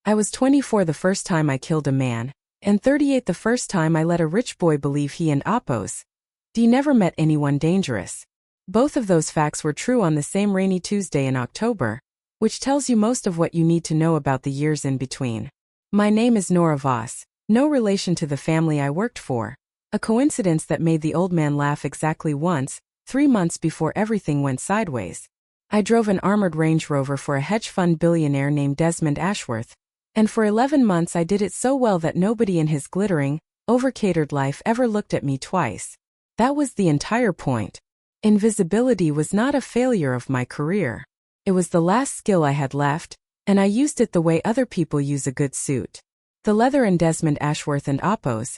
I was 24 the first time I killed a man, and 38 the first time I let a rich boy believe he and Oppos D never met anyone dangerous. Both of those facts were true on the same rainy Tuesday in October, which tells you most of what you need to know about the years in between. My name is Nora Voss, no relation to the family I worked for. A coincidence that made the old man laugh exactly once, 3 months before everything went sideways. I drove an armored Range Rover for a hedge fund billionaire named Desmond Ashworth, and for 11 months I did it so well that nobody in his glittering, overcatered life ever looked at me twice. That was the entire point. Invisibility was not a failure of my career. It was the last skill I had left, and I used it the way other people use a good suit. The leather in Desmond Ashworth and Oppos'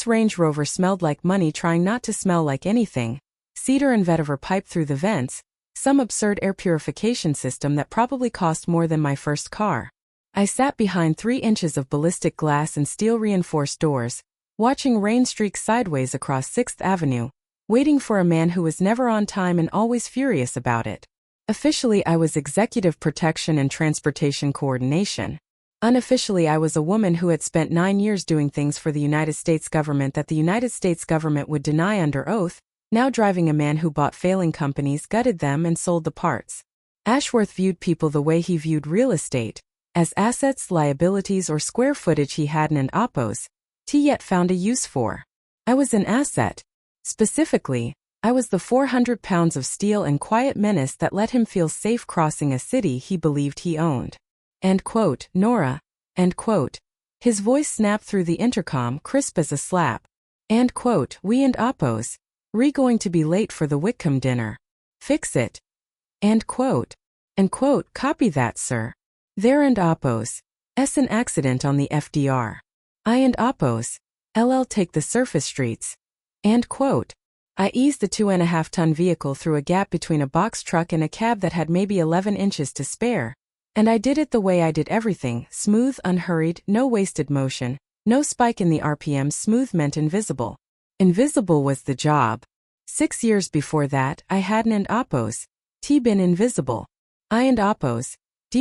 Range Rover smelled like money trying not to smell like anything, cedar and vetiver piped through the vents, some absurd air purification system that probably cost more than my first car. I sat behind 3 inches of ballistic glass and steel-reinforced doors, watching rain streak sideways across 6th Avenue, waiting for a man who was never on time and always furious about it. Officially, I was Executive Protection and Transportation Coordination. Unofficially, I was a woman who had spent 9 years doing things for the United States government that the United States government would deny under oath, now driving a man who bought failing companies, gutted them, and sold the parts. Ashworth viewed people the way he viewed real estate, as assets, liabilities, or square footage he hadn't and Oppos yet found a use for. I was an asset. Specifically, I was the 400 pounds of steel and quiet menace that let him feel safe crossing a city he believed he owned. End quote, Nora. End quote. His voice snapped through the intercom, crisp as a slap. End quote, we and Oppos going to be late for the Whitcomb dinner. Fix it. End quote. End quote, copy that, sir. There and Oppos' an accident on the FDR. I and Oppos LL take the surface streets. End quote. I eased the 2.5-ton vehicle through a gap between a box truck and a cab that had maybe 11 inches to spare. And I did it the way I did everything, smooth, unhurried, no wasted motion, no spike in the RPM. Smooth meant invisible. Invisible was the job. 6 years before that, I hadn't and Oppos been invisible. I and Oppos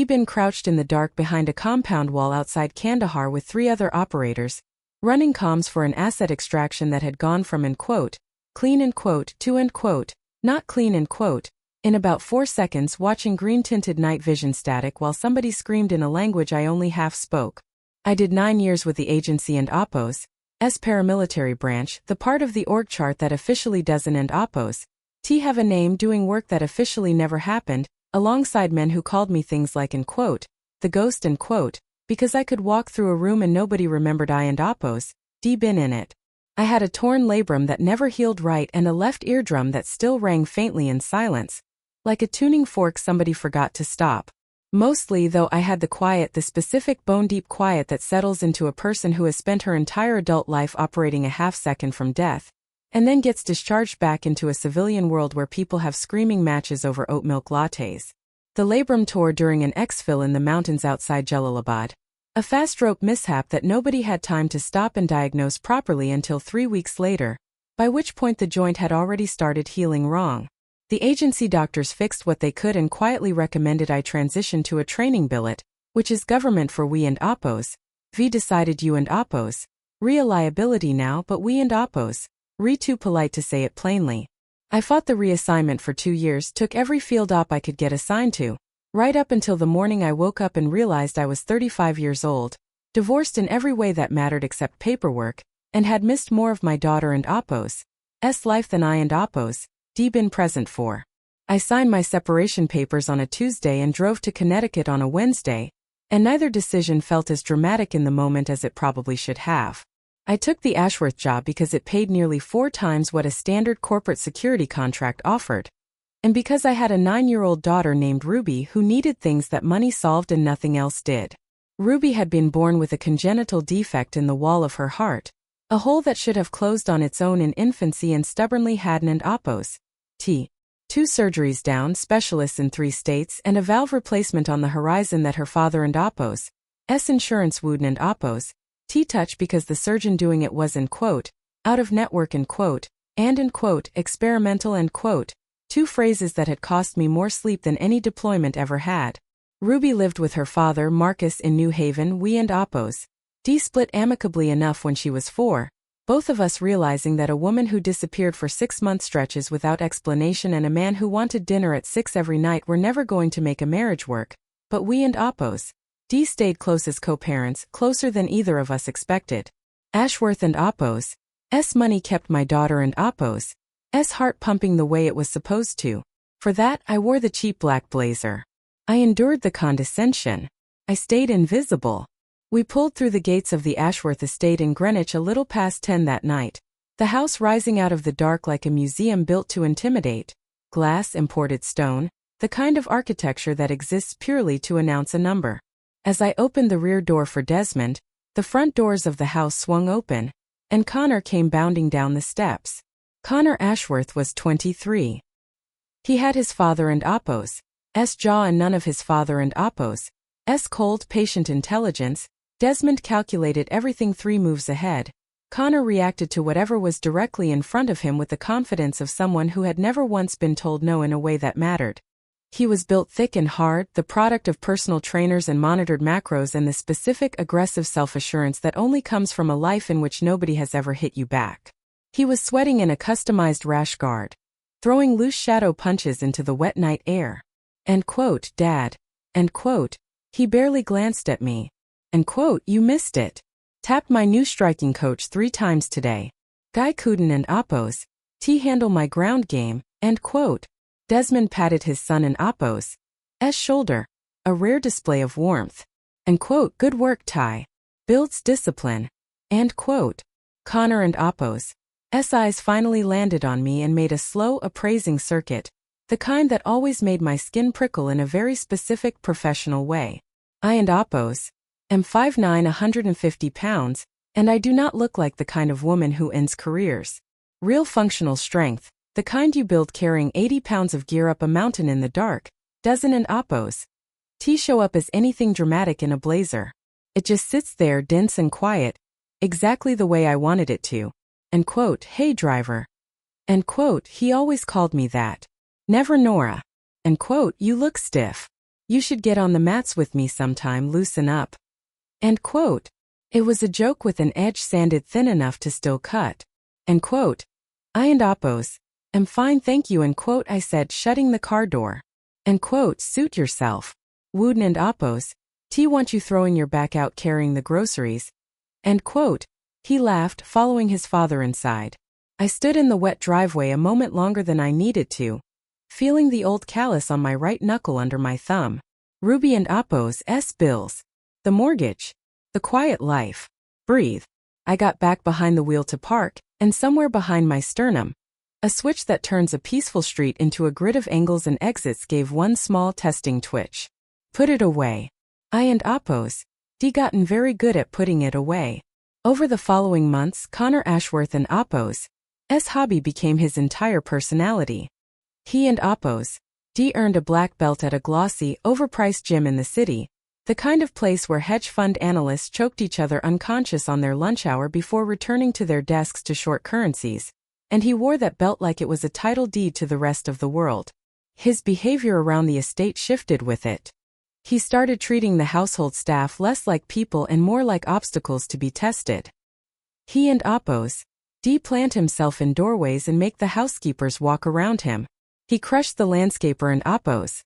been crouched in the dark behind a compound wall outside Kandahar with 3 other operators, running comms for an asset extraction that had gone from end quote, clean end quote, to end quote, not clean end quote, in about 4 seconds, watching green-tinted night vision static while somebody screamed in a language I only half spoke. I did 9 years with the agency and Oppos' paramilitary branch, the part of the org chart that officially doesn't and Oppos have a name, doing work that officially never happened, alongside men who called me things like end quote, the ghost end quote, because I could walk through a room and nobody remembered I and Oppos been in it. I had a torn labrum that never healed right and a left eardrum that still rang faintly in silence, like a tuning fork somebody forgot to stop. Mostly, though, I had the quiet, the specific bone-deep quiet that settles into a person who has spent her entire adult life operating a half-second from death, and then gets discharged back into a civilian world where people have screaming matches over oat milk lattes. The labrum tore during an exfil in the mountains outside Jalalabad. A fast-stroke mishap that nobody had time to stop and diagnose properly until 3 weeks later, by which point the joint had already started healing wrong. The agency doctors fixed what they could and quietly recommended I transition to a training billet, which is government for we and Oppos. V decided you and Oppos. Real liability now, but we and Oppos. Too polite to say it plainly. I fought the reassignment for 2 years, took every field op I could get assigned to, right up until the morning I woke up and realized I was 35 years old, divorced in every way that mattered except paperwork, and had missed more of my daughter and Oppos' life than I and Oppos been present for. I signed my separation papers on a Tuesday and drove to Connecticut on a Wednesday, and neither decision felt as dramatic in the moment as it probably should have. I took the Ashworth job because it paid nearly 4 times what a standard corporate security contract offered, and because I had a 9-year-old daughter named Ruby who needed things that money solved and nothing else did. Ruby had been born with a congenital defect in the wall of her heart, a hole that should have closed on its own in infancy and stubbornly hadn't and Oppos 2 surgeries down, specialists in 3 states, and a valve replacement on the horizon that her father and Oppos' insurance wouldn't and Oppos touch because the surgeon doing it was end quote, out of network end quote, and end quote, experimental end quote, 2 phrases that had cost me more sleep than any deployment ever had. Ruby lived with her father, Marcus, in New Haven. We and Oppos. D split amicably enough when she was 4, both of us realizing that a woman who disappeared for 6-month stretches without explanation and a man who wanted dinner at 6 every night were never going to make a marriage work. But we and Oppos. D stayed close as co-parents, closer than either of us expected. Ashworth and Oppos. S money kept my daughter and Oppos. S heart pumping the way it was supposed to. For that, I wore the cheap black blazer. I endured the condescension. I stayed invisible. We pulled through the gates of the Ashworth estate in Greenwich a little past 10 that night. The house rising out of the dark like a museum built to intimidate. Glass, imported stone, the kind of architecture that exists purely to announce a number. As I opened the rear door for Desmond, the front doors of the house swung open, and Connor came bounding down the steps. Connor Ashworth was 23. He had his father and Oppos' jaw and none of his father and Oppos' cold, patient intelligence. Desmond calculated everything 3 moves ahead. Connor reacted to whatever was directly in front of him with the confidence of someone who had never once been told no in a way that mattered. He was built thick and hard, the product of personal trainers and monitored macros and the specific aggressive self-assurance that only comes from a life in which nobody has ever hit you back. He was sweating in a customized rash guard, throwing loose shadow punches into the wet night air. End quote, Dad. End quote. He barely glanced at me. End quote, you missed it. Tapped my new striking coach 3 times today. Guy Cooden and Oppos. T handle my ground game. End quote. Desmond patted his son and Oppos' shoulder. A rare display of warmth. End quote, good work, Ty. Builds discipline. End quote. Connor and Oppos' eyes finally landed on me and made a slow, appraising circuit, the kind that always made my skin prickle in a very specific professional way. I and Oppos am 5'9", 150 pounds, and I do not look like the kind of woman who ends careers. Real functional strength, the kind you build carrying 80 pounds of gear up a mountain in the dark, doesn't an Oppos' show up as anything dramatic in a blazer. It just sits there dense and quiet, exactly the way I wanted it to. End quote, hey driver. End quote, he always called me that. Never Nora. End quote, you look stiff. You should get on the mats with me sometime, loosen up. End quote. It was a joke with an edge sanded thin enough to still cut. End quote. I and Oppos am fine, thank you. End quote, I said, shutting the car door. End quote, suit yourself. Wooden and Oppos, T want you throwing your back out carrying the groceries. End quote. He laughed, following his father inside. I stood in the wet driveway a moment longer than I needed to, feeling the old callus on my right knuckle under my thumb. Ruby and Oppos' bills. The mortgage. The quiet life. Breathe. I got back behind the wheel to park, and somewhere behind my sternum, a switch that turns a peaceful street into a grid of angles and exits gave one small testing twitch. Put it away. I and Oppos' gotten very good at putting it away. Over the following months, Connor Ashworth and Oppos' hobby became his entire personality. He and Oppos' earned a black belt at a glossy, overpriced gym in the city, the kind of place where hedge fund analysts choked each other unconscious on their lunch hour before returning to their desks to short currencies, and he wore that belt like it was a title deed to the rest of the world. His behavior around the estate shifted with it. He started treating the household staff less like people and more like obstacles to be tested. He and Oppos' plant himself in doorways and make the housekeepers walk around him. He crushed the landscaper and Oppos'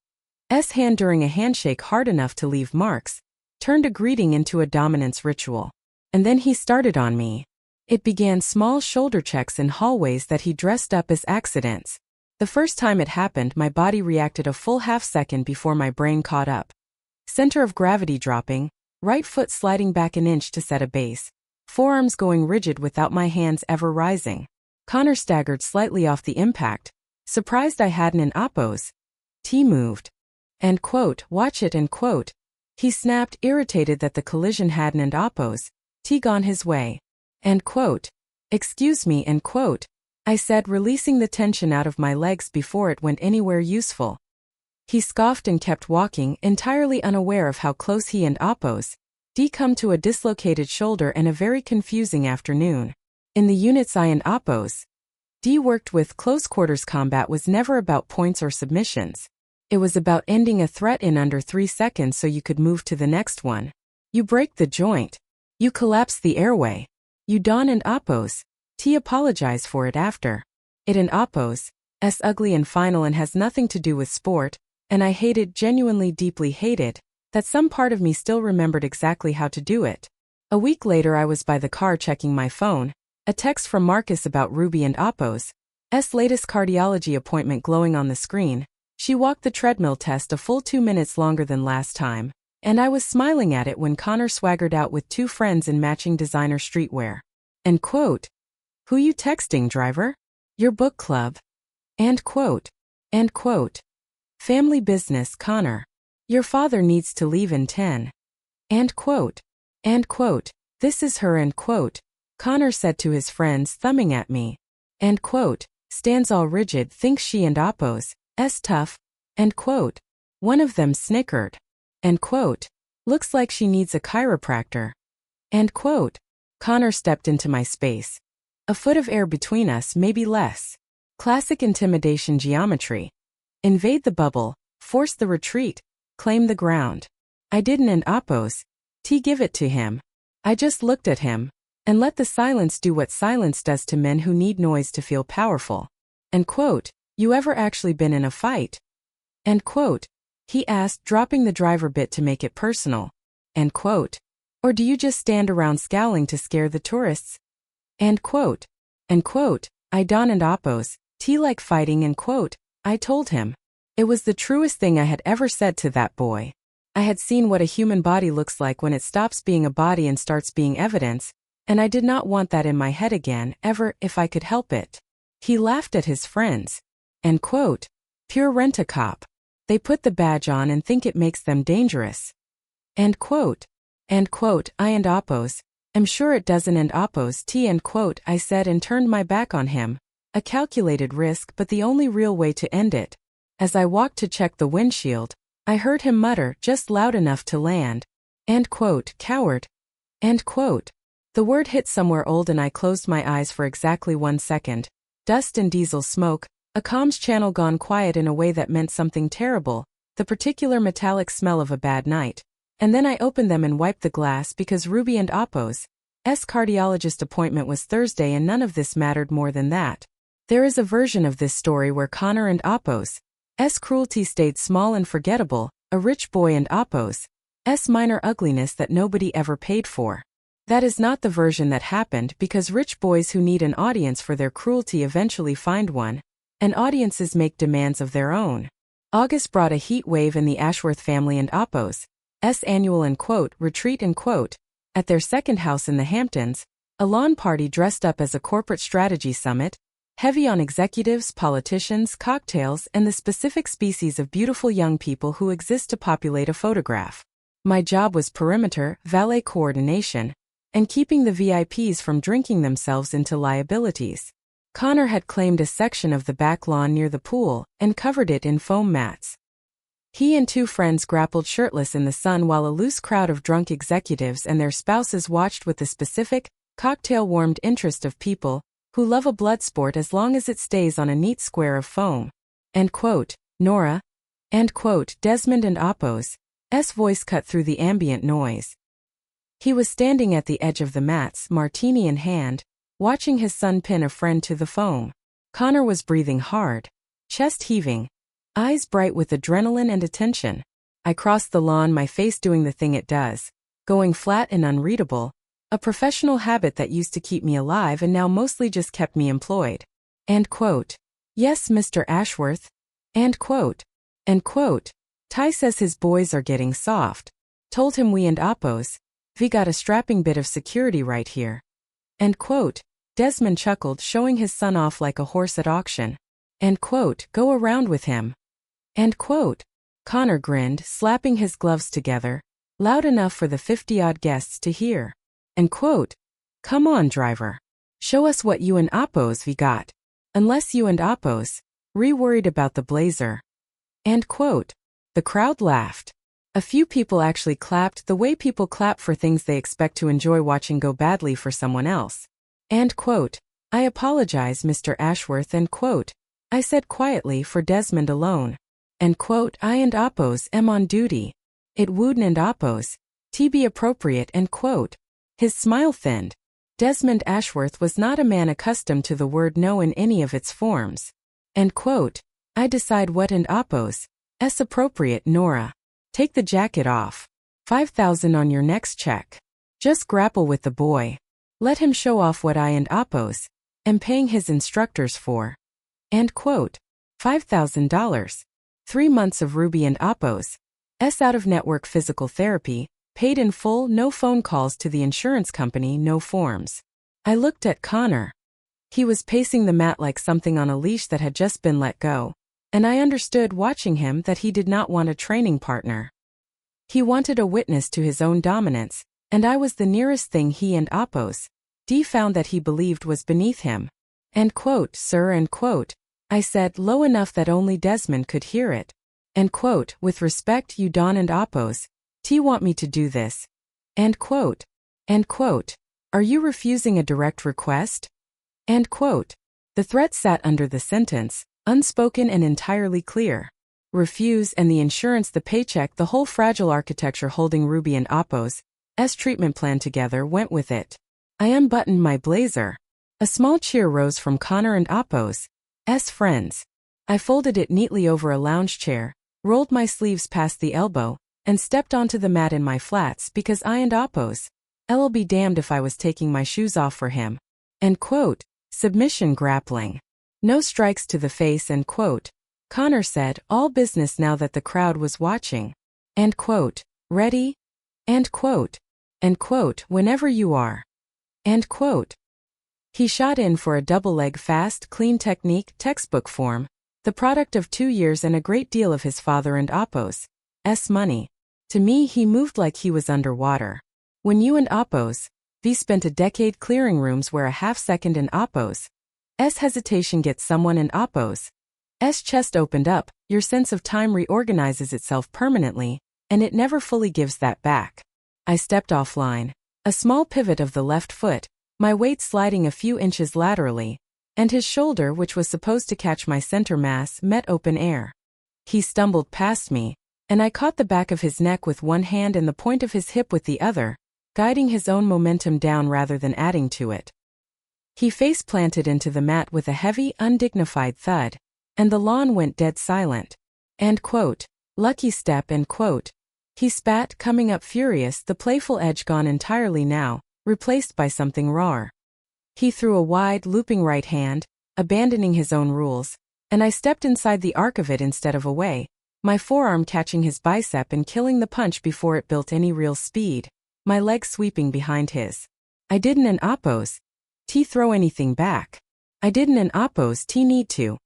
hand during a handshake hard enough to leave marks, turned a greeting into a dominance ritual. And then he started on me. It began small shoulder checks in hallways that he dressed up as accidents. The first time it happened, my body reacted a full half-second before my brain caught up. Center of gravity dropping, right foot sliding back an inch to set a base, forearms going rigid without my hands ever rising. Connor staggered slightly off the impact, surprised I hadn't an Oppos' moved. End quote, watch it, end quote. He snapped, irritated that the collision hadn't and Oppos' gone his way. End quote. Excuse me, end quote, I said, releasing the tension out of my legs before it went anywhere useful. He scoffed and kept walking, entirely unaware of how close he and Oppos' come to a dislocated shoulder and a very confusing afternoon. In the units I and Oppos' worked with, close quarters combat was never about points or submissions. It was about ending a threat in under 3 seconds so you could move to the next one. You break the joint. You collapse the airway. You don and oppose. T apologize for it after. It and oppose. S ugly and final and has nothing to do with sport, and I hated, genuinely deeply hated, that some part of me still remembered exactly how to do it. A week later I was by the car checking my phone, a text from Marcus about Ruby and Oppo's latest cardiology appointment glowing on the screen. She walked the treadmill test a full 2 minutes longer than last time, and I was smiling at it when Connor swaggered out with 2 friends in matching designer streetwear. End quote. Who you texting, driver? Your book club. End quote. End quote. Family business, Connor. Your father needs to leave in 10. End quote. End quote. This is her, end quote. Connor said to his friends, thumbing at me. End quote. Stands all rigid, thinks she and Oppo's tough. End quote. One of them snickered. End quote. Looks like she needs a chiropractor. End quote. Connor stepped into my space. A foot of air between us, maybe less. Classic intimidation geometry. Invade the bubble, force the retreat, claim the ground. I didn't and Oppo's give it to him. I just looked at him, and let the silence do what silence does to men who need noise to feel powerful. End quote. You ever actually been in a fight? End quote. He asked, dropping the driver bit to make it personal. End quote. Or do you just stand around scowling to scare the tourists? End quote. End quote. I don and Oppo's like fighting, end quote. I told him. It was the truest thing I had ever said to that boy. I had seen what a human body looks like when it stops being a body and starts being evidence, and I did not want that in my head again, ever, if I could help it. He laughed at his friends. End quote. Pure rent-a-cop. They put the badge on and think it makes them dangerous. End quote. End quote. I and Oppo's. I'm sure it doesn't, and Oppo's end quote, I said and turned my back on him. A calculated risk, but the only real way to end it. As I walked to check the windshield, I heard him mutter, just loud enough to land. End quote. Coward. End quote. The word hit somewhere old and I closed my eyes for exactly 1 second. Dust and diesel smoke, a comms channel gone quiet in a way that meant something terrible, the particular metallic smell of a bad night. And then I opened them and wiped the glass because Ruby and Oppo's cardiologist appointment was Thursday and none of this mattered more than that. There is a version of this story where Connor and Oppo's cruelty stayed small and forgettable, a rich boy and Oppo's minor ugliness that nobody ever paid for. That is not the version that happened because rich boys who need an audience for their cruelty eventually find one, and audiences make demands of their own. August brought a heat wave in the Ashworth family and Oppo's annual end quote, retreat end quote, at their second house in the Hamptons, a lawn party dressed up as a corporate strategy summit, heavy on executives, politicians, cocktails, and the specific species of beautiful young people who exist to populate a photograph. My job was perimeter, valet coordination, and keeping the VIPs from drinking themselves into liabilities. Connor had claimed a section of the back lawn near the pool and covered it in foam mats. He and 2 friends grappled shirtless in the sun while a loose crowd of drunk executives and their spouses watched with the specific, cocktail-warmed interest of people who love a blood sport as long as it stays on a neat square of foam. End quote. Nora. End quote. Desmond and Oppo's voice cut through the ambient noise. He was standing at the edge of the mats, martini in hand, watching his son pin a friend to the foam. Connor was breathing hard, chest heaving, eyes bright with adrenaline and attention. I crossed the lawn, my face doing the thing it does, going flat and unreadable, a professional habit that used to keep me alive and now mostly just kept me employed. End quote. Yes, Mr. Ashworth. End quote. End quote. Ty says his boys are getting soft. Told him we and Oppo's got a strapping bit of security right here. End quote. Desmond chuckled, showing his son off like a horse at auction. End quote. Go around with him. End quote. Connor grinned, slapping his gloves together, loud enough for the 50-odd guests to hear. End quote. Come on, driver. Show us what you and Oppo's got. Unless you and Oppo's worried about the blazer. End quote. The crowd laughed. A few people actually clapped the way people clap for things they expect to enjoy watching go badly for someone else. End quote. I apologize, Mr. Ashworth, end quote. I said quietly for Desmond alone. End quote. I and Oppos am on duty. It would and Oppos. T be appropriate. End quote. His smile thinned. Desmond Ashworth was not a man accustomed to the word no in any of its forms. End quote. I decide what and Oppos. S appropriate. Nora. Take the jacket off. 5,000 on your next check. Just grapple with the boy. Let him show off what I and Oppos am paying his instructors for. End quote. $5,000. 3 months of Ruby and Oppos. S out-of-network physical therapy, paid in full, no phone calls to the insurance company, no forms. I looked at Connor. He was pacing the mat like something on a leash that had just been let go, and I understood watching him that he did not want a training partner. He wanted a witness to his own dominance, and I was the nearest thing he and Oppos D found that he believed was beneath him. End quote. Sir, end quote. I said, low enough that only Desmond could hear it. End quote. With respect, you Don and Oppos T want me to do this. End quote. End quote. Are you refusing a direct request? End quote. The threat sat under the sentence, unspoken and entirely clear. Refuse and the insurance, the paycheck, the whole fragile architecture holding Ruby and Oppos S treatment plan together went with it. I unbuttoned my blazer. A small cheer rose from Connor and Oppos S friends. I folded it neatly over a lounge chair, rolled my sleeves past the elbow, and stepped onto the mat in my flats because I and Oppos I'll be damned if I was taking my shoes off for him. End quote. Submission grappling. No strikes to the face. End quote. Connor said, all business now that the crowd was watching. End quote. Ready? End quote. End quote. Whenever you are. End quote. He shot in for a double leg fast, clean technique, textbook form, the product of 2 years and a great deal of his father and Oppos S money. To me he moved like he was underwater. When you and Oppos V spent a decade clearing rooms where a half second in Oppos S hesitation gets someone in Oppos S chest opened up, your sense of time reorganizes itself permanently, and it never fully gives that back. I stepped offline. A small pivot of the left foot, my weight sliding a few inches laterally, and his shoulder, which was supposed to catch my center mass, met open air. He stumbled past me, and I caught the back of his neck with one hand and the point of his hip with the other, guiding his own momentum down rather than adding to it. He face-planted into the mat with a heavy, undignified thud, and the lawn went dead silent. End quote. Lucky step. End quote. He spat, coming up furious, the playful edge gone entirely now, replaced by something rawer. He threw a wide, looping right hand, abandoning his own rules, and I stepped inside the arc of it instead of away, my forearm catching his bicep and killing the punch before it built any real speed, my leg sweeping behind his. I didn't an Oppos T throw anything back. I didn't an Oppos T need to.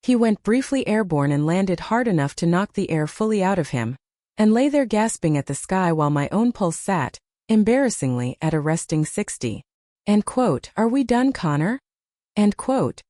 He went briefly airborne and landed hard enough to knock the air fully out of him, and lay there gasping at the sky while my own pulse sat, embarrassingly, at a resting 60. End quote. Are we done, Connor? End quote.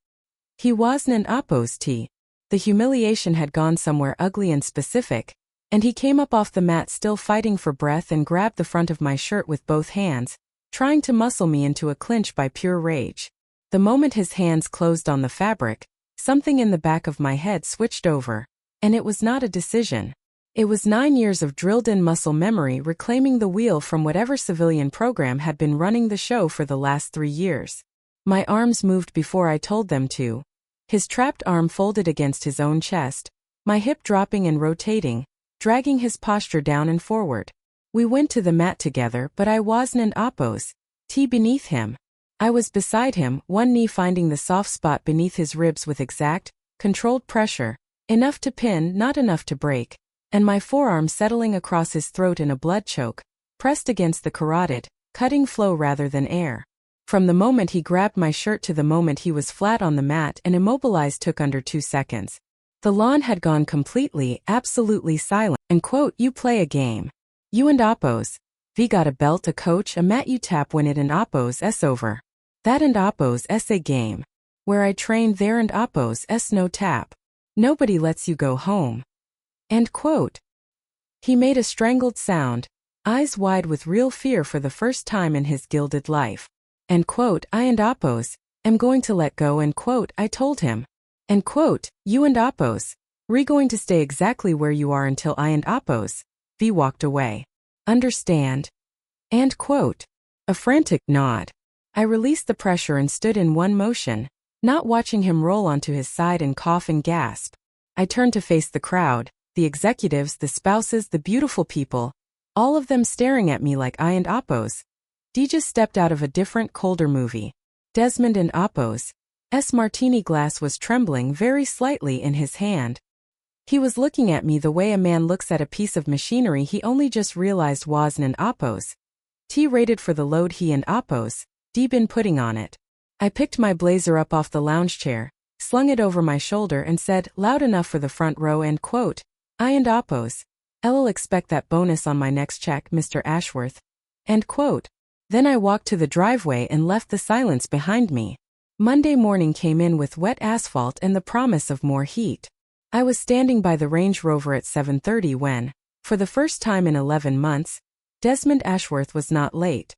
He wasn't an Oppos T. The humiliation had gone somewhere ugly and specific, and he came up off the mat still fighting for breath and grabbed the front of my shirt with both hands, trying to muscle me into a clinch by pure rage. The moment his hands closed on the fabric, something in the back of my head switched over, and it was not a decision. It was 9 years of drilled-in muscle memory reclaiming the wheel from whatever civilian program had been running the show for the last 3 years. My arms moved before I told them to. His trapped arm folded against his own chest, my hip dropping and rotating, dragging his posture down and forward. We went to the mat together, but I wasn't an Oppos T beneath him. I was beside him, one knee finding the soft spot beneath his ribs with exact, controlled pressure, enough to pin, not enough to break, and my forearm settling across his throat in a blood choke, pressed against the carotid, cutting flow rather than air. From the moment he grabbed my shirt to the moment he was flat on the mat and immobilized took under 2 seconds. The lawn had gone completely, absolutely silent. And quote, you play a game. You and Oppos V got a belt, a coach, a mat you tap when it and Oppos S over. That and Oppos S a game. Where I trained there and Oppos S no tap. Nobody lets you go home. End quote. He made a strangled sound, eyes wide with real fear for the first time in his gilded life. End quote. I and Oppos am going to let go. End quote. I told him. End quote. You and Oppos Going to stay exactly where you are until I and Oppos. V walked away. Understand? And quote. A frantic nod. I released the pressure and stood in one motion, not watching him roll onto his side and cough and gasp. I turned to face the crowd, the executives, the spouses, the beautiful people, all of them staring at me like I and Oppos. D just stepped out of a different, colder movie. Desmond and Oppos. S martini glass was trembling very slightly in his hand. He was looking at me the way a man looks at a piece of machinery he only just realized wasn't an Oppos. T rated for the load he and Oppos, D been putting on it. I picked my blazer up off the lounge chair, slung it over my shoulder and said, loud enough for the front row, end quote. I and Oppos. I'll expect that bonus on my next check, Mr. Ashworth. End quote. Then I walked to the driveway and left the silence behind me. Monday morning came in with wet asphalt and the promise of more heat. I was standing by the Range Rover at 7:30 when, for the first time in 11 months, Desmond Ashworth was not late.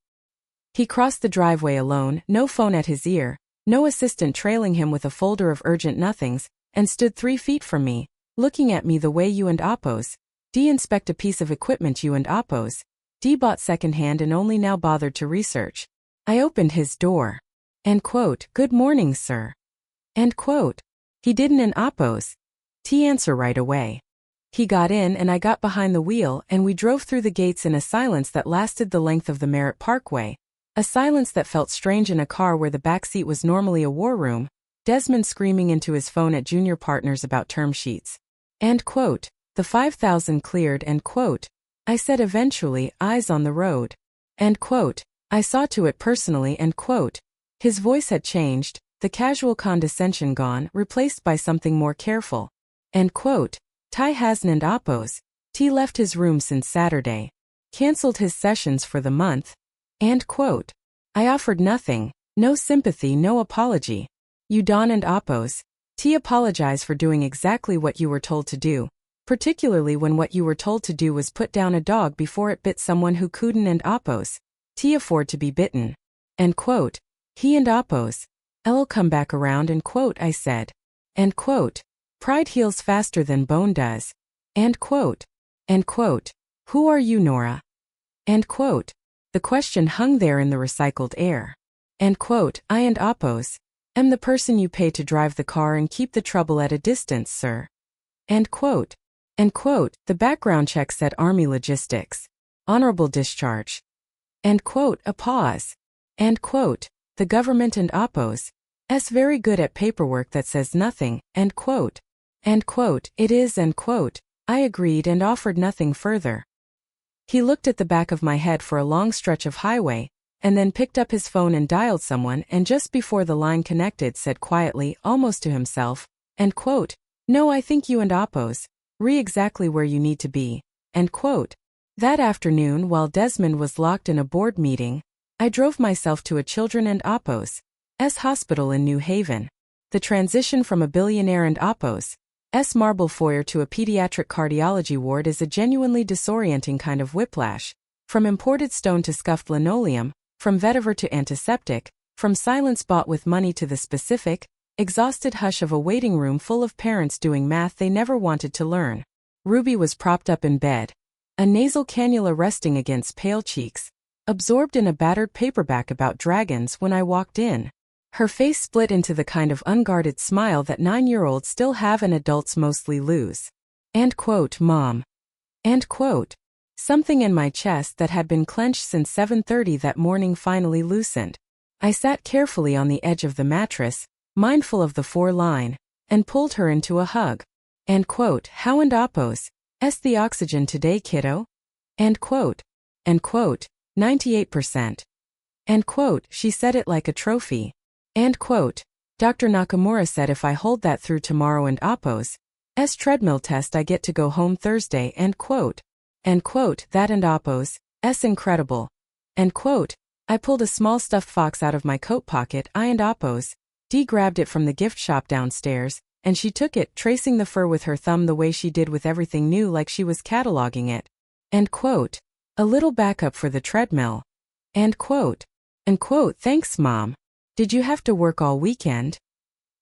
He crossed the driveway alone, no phone at his ear, no assistant trailing him with a folder of urgent nothings, and stood 3 feet from me, looking at me the way you and Oppos. D inspect a piece of equipment you and Oppos. D bought secondhand and only now bothered to research. I opened his door. End quote. Good morning, sir. End quote. He didn't and Oppos. T answer right away. He got in and I got behind the wheel and we drove through the gates in a silence that lasted the length of the Merritt Parkway. A silence that felt strange in a car where the backseat was normally a war room. Desmond screaming into his phone at junior partners about term sheets. End quote. The 5,000 cleared, end quote. I said eventually, eyes on the road. End quote. I saw to it personally, end quote. His voice had changed, the casual condescension gone, replaced by something more careful. End quote. Ty hasn't and Oppos. T left his room since Saturday. Cancelled his sessions for the month. End quote. I offered nothing, no sympathy, no apology. You Don and Oppos. T apologize for doing exactly what you were told to do, particularly when what you were told to do was put down a dog before it bit someone who couldn't and Oppos. T afford to be bitten. End quote. He and Oppos. I'll come back around, end quote, I said. End quote. Pride heals faster than bone does. End quote. End quote. Who are you, Nora? End quote. The question hung there in the recycled air. End quote. I and Oppos. Am the person you pay to drive the car and keep the trouble at a distance, sir. End quote. End quote. The background check said Army Logistics. Honorable discharge. End quote. A pause. End quote. The government and Oppos. S very good at paperwork that says nothing. End quote. End quote. It is, end quote. I agreed and offered nothing further. He looked at the back of my head for a long stretch of highway, and then picked up his phone and dialed someone, and just before the line connected said quietly, almost to himself, end quote. No, I think you and Oppos. Exactly where you need to be. End quote. That afternoon, while Desmond was locked in a board meeting, I drove myself to a Children and Oppos S hospital in New Haven. The transition from a Billionaire and Oppos S marble foyer to a pediatric cardiology ward is a genuinely disorienting kind of whiplash. From imported stone to scuffed linoleum, from vetiver to antiseptic, from silence bought with money to the specific, exhausted hush of a waiting room full of parents doing math they never wanted to learn. Ruby was propped up in bed, a nasal cannula resting against pale cheeks, absorbed in a battered paperback about dragons when I walked in. Her face split into the kind of unguarded smile that 9-year-olds still have and adults mostly lose. End quote, Mom. End quote. Something in my chest that had been clenched since 7:30 that morning finally loosened. I sat carefully on the edge of the mattress, mindful of the 4-line, and pulled her into a hug. End quote. How and Oppos. S the oxygen today, kiddo? End quote. End quote. 98%. End quote. She said it like a trophy. End quote. Dr. Nakamura said if I hold that through tomorrow and Oppos S treadmill test I get to go home Thursday. End quote. End quote. That and Oppos S incredible. End quote. I pulled a small stuffed fox out of my coat pocket. I and Oppos. D grabbed it from the gift shop downstairs, and she took it, tracing the fur with her thumb the way she did with everything new, like she was cataloging it. End quote. A little backup for the treadmill. End quote. End quote. Thanks, Mom. Did you have to work all weekend?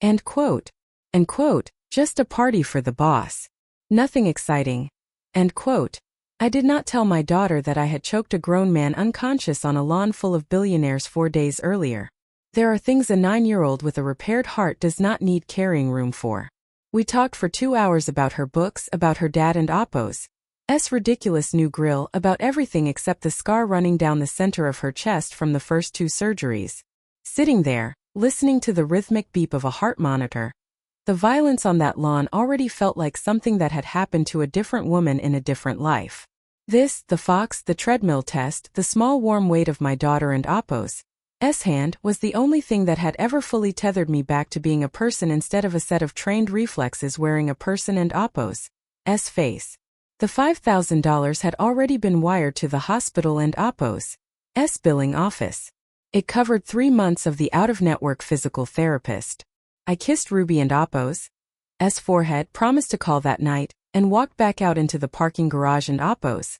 End quote. End quote. Just a party for the boss. Nothing exciting. End quote. I did not tell my daughter that I had choked a grown man unconscious on a lawn full of billionaires 4 days earlier. There are things a 9-year-old with a repaired heart does not need carrying room for. We talked for 2 hours about her books, about her dad and Oppo's ridiculous new grill, about everything except the scar running down the center of her chest from the first 2 surgeries. Sitting there, listening to the rhythmic beep of a heart monitor, the violence on that lawn already felt like something that had happened to a different woman in a different life. This, the fox, the treadmill test, the small warm weight of my daughter and Oppo's hand was the only thing that had ever fully tethered me back to being a person instead of a set of trained reflexes wearing a person and Oppo's face. The $5,000 had already been wired to the hospital and Oppo's billing office. It covered 3 months of the out-of-network physical therapist. I kissed Ruby and Oppo's forehead, promised to call that night, and walked back out into the parking garage and Oppo's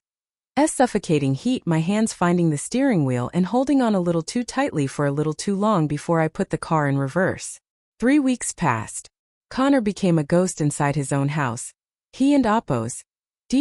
suffocating heat, my hands finding the steering wheel and holding on a little too tightly for a little too long before I put the car in reverse. 3 weeks passed. Connor became a ghost inside his own house. He and Oppo's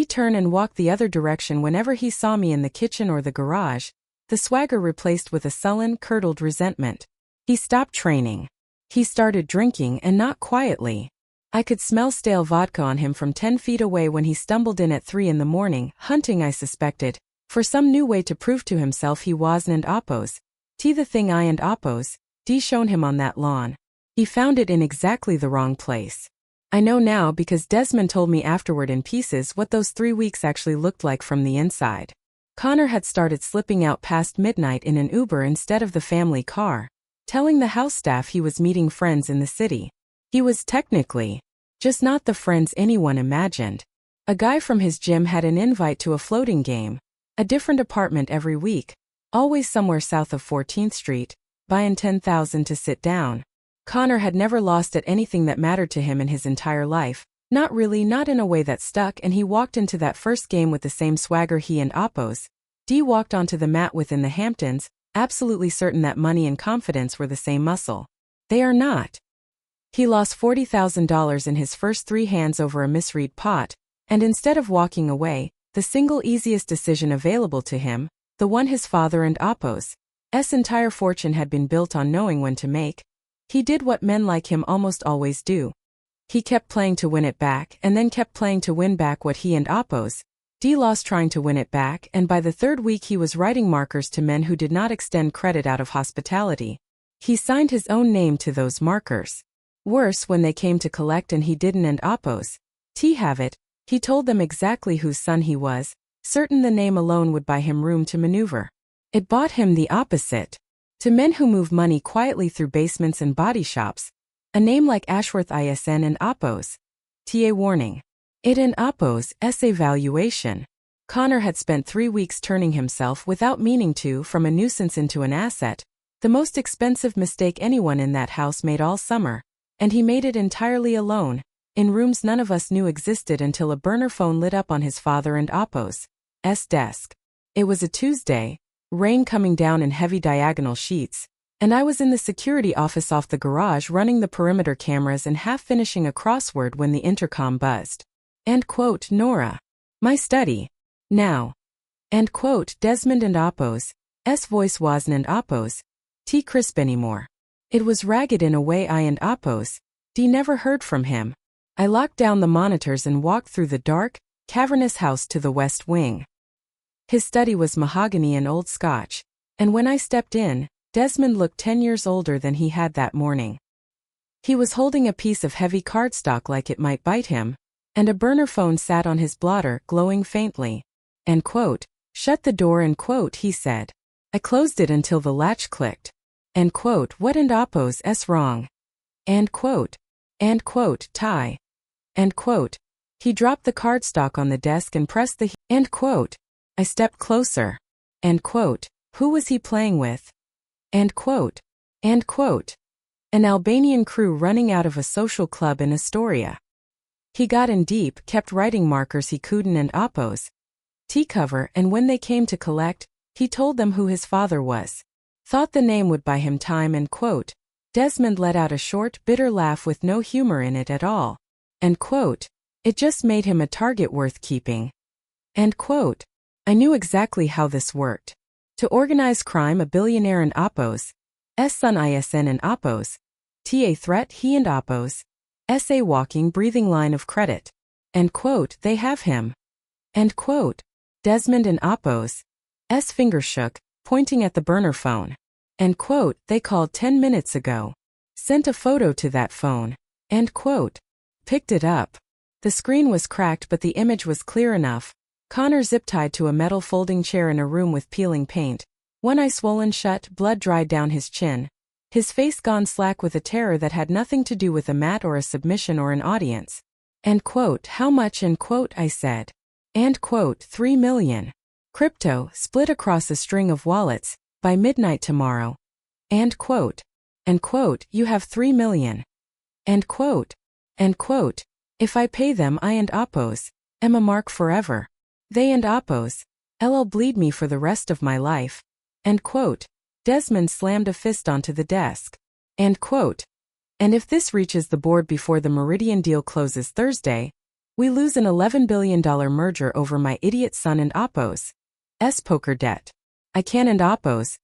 turn and walk the other direction whenever he saw me in the kitchen or the garage, the swagger replaced with a sullen, curdled resentment. He stopped training. He started drinking, and not quietly. I could smell stale vodka on him from 10 feet away when he stumbled in at 3 in the morning, hunting, I suspected, for some new way to prove to himself he wasn't Oppo's the thing I and Oppo's shown him on that lawn. He found it in exactly the wrong place. I know now because Desmond told me afterward in pieces what those 3 weeks actually looked like from the inside. Connor had started slipping out past midnight in an Uber instead of the family car, telling the house staff he was meeting friends in the city. He was technically just not the friends anyone imagined. A guy from his gym had an invite to a floating game, a different apartment every week, always somewhere south of 14th Street, buying $10,000 to sit down. Connor had never lost at anything that mattered to him in his entire life, not really, not in a way that stuck, and he walked into that first game with the same swagger he and Oppo's walked onto the mat with in the Hamptons, absolutely certain that money and confidence were the same muscle. They are not. He lost $40,000 in his first 3 hands over a misread pot, and instead of walking away, the single easiest decision available to him, the one his father and Oppo's entire fortune had been built on knowing when to make, he did what men like him almost always do. He kept playing to win it back, and then kept playing to win back what he and Oppo's lost trying to win it back, and by the 3rd week he was writing markers to men who did not extend credit out of hospitality. He signed his own name to those markers. Worse, when they came to collect and he didn't and Oppo's have it, he told them exactly whose son he was, certain the name alone would buy him room to maneuver. It bought him the opposite. To men who move money quietly through basements and body shops, a name like Ashworth ISN and Oppo's warning. It and Oppo's valuation. Connor had spent 3 weeks turning himself, without meaning to, from a nuisance into an asset, the most expensive mistake anyone in that house made all summer, and he made it entirely alone, in rooms none of us knew existed until a burner phone lit up on his father and Oppo's desk. It was a Tuesday, rain coming down in heavy diagonal sheets, and I was in the security office off the garage running the perimeter cameras and half finishing a crossword when the intercom buzzed. End quote, Nora. My study. Now. End quote, Desmond and Oppo's voice wasn't Oppo's crisp anymore. It was ragged in a way I and Oppo's never heard from him. I locked down the monitors and walked through the dark, cavernous house to the west wing. His study was mahogany and old Scotch, and when I stepped in, Desmond looked 10 years older than he had that morning. He was holding a piece of heavy cardstock like it might bite him, and a burner phone sat on his blotter, glowing faintly. End quote, shut the door, end quote, he said. I closed it until the latch clicked. End quote, what and Oppo's wrong? End quote. End quote, Ty. End quote. He dropped the cardstock on the desk and pressed the end quote. I stepped closer. End quote. Who was he playing with? End quote. End quote. An Albanian crew running out of a social club in Astoria. He got in deep, kept writing markers he couldn't and Oppo's cover, and when they came to collect, he told them who his father was. Thought the name would buy him time, end quote. Desmond let out a short, bitter laugh with no humor in it at all. End quote. It just made him a target worth keeping. End quote. I knew exactly how this worked. To organize crime, a billionaire and Oppos, S son ISN and Oppos, TA threat he and Oppos, SA walking breathing line of credit. End quote. They have him. End quote. Desmond and Oppos, S finger shook, pointing at the burner phone. End quote. They called 10 minutes ago. Sent a photo to that phone. End quote. Picked it up. The screen was cracked but the image was clear enough. Connor zip-tied to a metal folding chair in a room with peeling paint. One eye swollen shut, blood dried down his chin. His face gone slack with a terror that had nothing to do with a mat or a submission or an audience. End quote. How much? End quote. I said. End quote. 3 million. Crypto, split across a string of wallets, by midnight tomorrow. End quote. End quote. You have 3 million. End quote. End quote. If I pay them, I and Oppos, am a mark forever. They and Oppos, LL bleed me for the rest of my life. End quote. Desmond slammed a fist onto the desk. End quote. And if this reaches the board before the Meridian deal closes Thursday, we lose an $11 billion merger over my idiot son and Oppos' poker debt. I can and Oppos,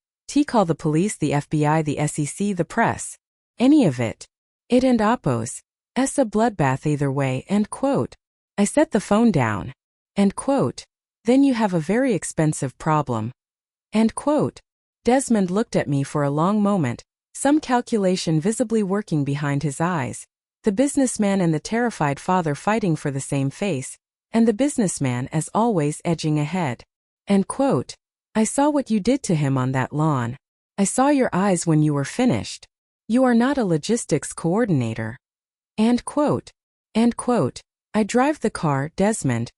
call the police, the FBI, the SEC, the press. Any of it. It and Oppos, a bloodbath either way. End quote. I set the phone down. End quote. Then you have a very expensive problem. End quote. Desmond looked at me for a long moment, some calculation visibly working behind his eyes. The businessman and the terrified father fighting for the same face, and the businessman as always edging ahead. End quote. I saw what you did to him on that lawn. I saw your eyes when you were finished. You are not a logistics coordinator. End quote. End quote. I drive the car, Desmond.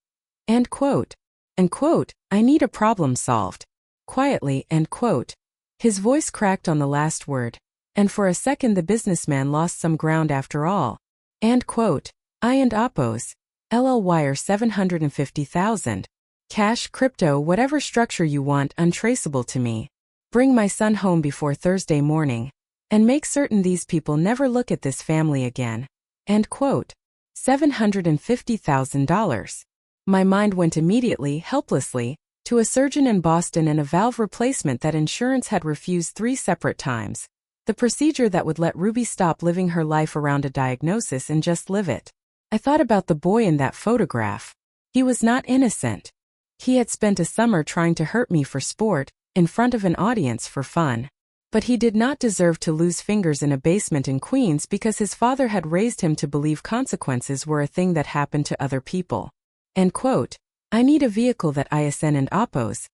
End quote. End quote. I need a problem solved. Quietly. End quote. His voice cracked on the last word, and for a second the businessman lost some ground after all. End quote. I and Oppos, LL wire 750,000. Cash, crypto, whatever structure you want, untraceable to me. Bring my son home before Thursday morning, and make certain these people never look at this family again. End quote. $750,000. My mind went immediately, helplessly, to a surgeon in Boston and a valve replacement that insurance had refused 3 separate times. The procedure that would let Ruby stop living her life around a diagnosis and just live it. I thought about the boy in that photograph. He was not innocent. He had spent a summer trying to hurt me for sport, in front of an audience for fun. But he did not deserve to lose fingers in a basement in Queens because his father had raised him to believe consequences were a thing that happened to other people. End quote. I need a vehicle that ISN and Oppos